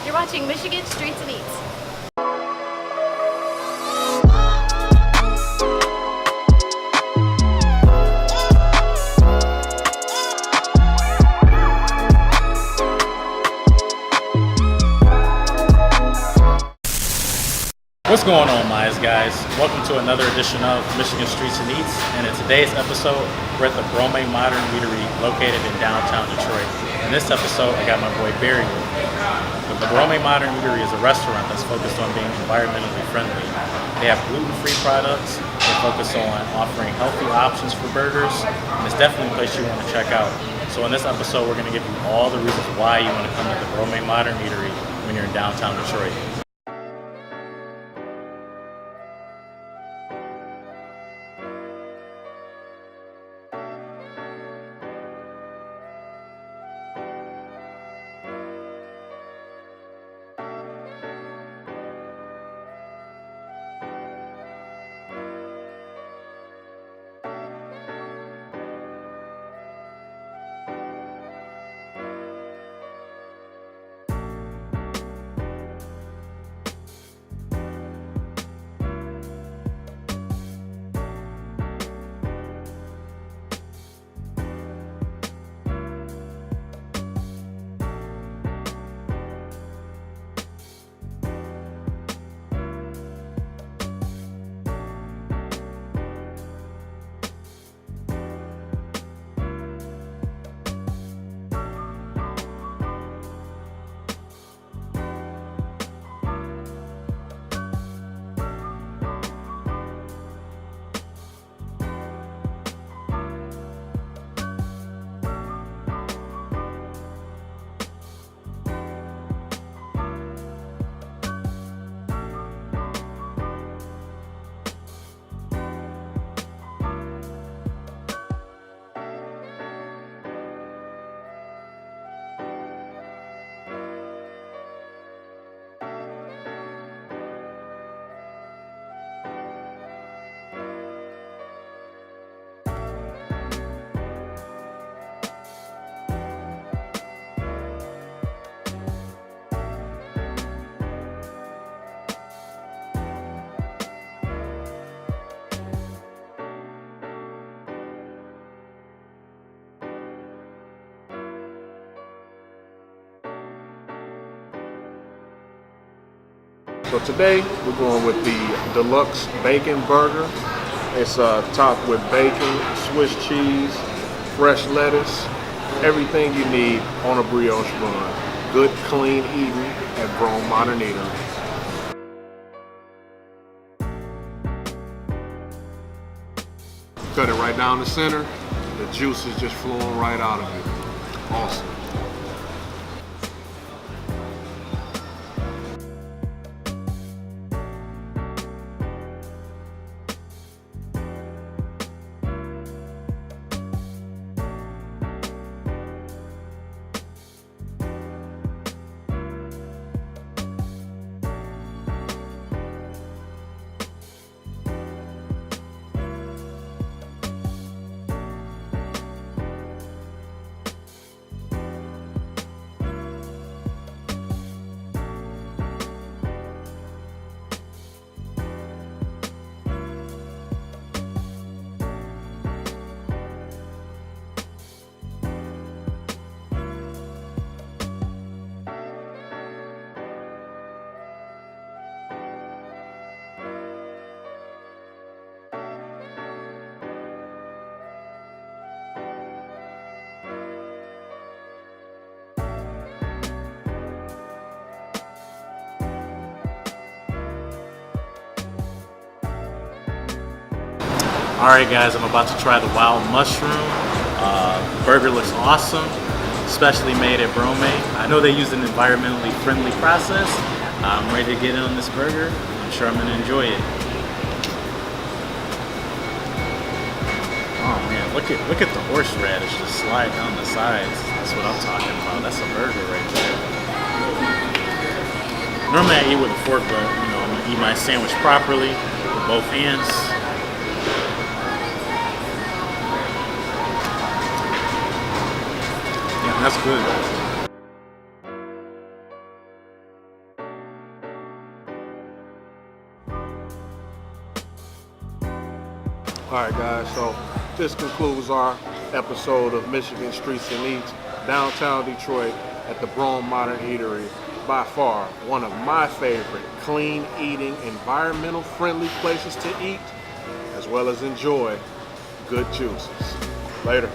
You're watching Michigan Streets and Eats. What's going on, Mise guys? Welcome to another edition of Michigan Streets and Eats, and in today's episode, we're at the Brome Modern Eatery located in downtown Detroit. In this episode, I got my boy Barry with me. The Brome Modern Eatery is a restaurant that's focused on being environmentally friendly. They have gluten-free products, they focus on offering healthy options for burgers, and it's definitely a place you want to check out. So in this episode, we're going to give you all the reasons why you want to come to the Brome Modern Eatery when you're in downtown Detroit. So today we're going with the deluxe bacon burger. It's topped with bacon, Swiss cheese, fresh lettuce, everything you need on a brioche bun. Good, clean eating at Brome Modern Eatery. Cut it right down the center. The juice is just flowing right out of it. Awesome. Alright guys, I'm about to try the wild mushroom. Burger looks awesome, especially made at Brome. I know they use an environmentally friendly process. I'm ready to get in on this burger. I'm sure I'm going to enjoy it. Oh man, look at the horseradish just slide down the sides. That's what I'm talking about. That's a burger right there. Normally I eat with a fork, but you know, I'm going to eat my sandwich properly with both hands. That's good. All right, guys, so this concludes our episode of Michigan Streets and Eats, downtown Detroit at the Brome Modern Eatery. By far, one of my favorite clean eating, environmental friendly places to eat, as well as enjoy good juices. Later.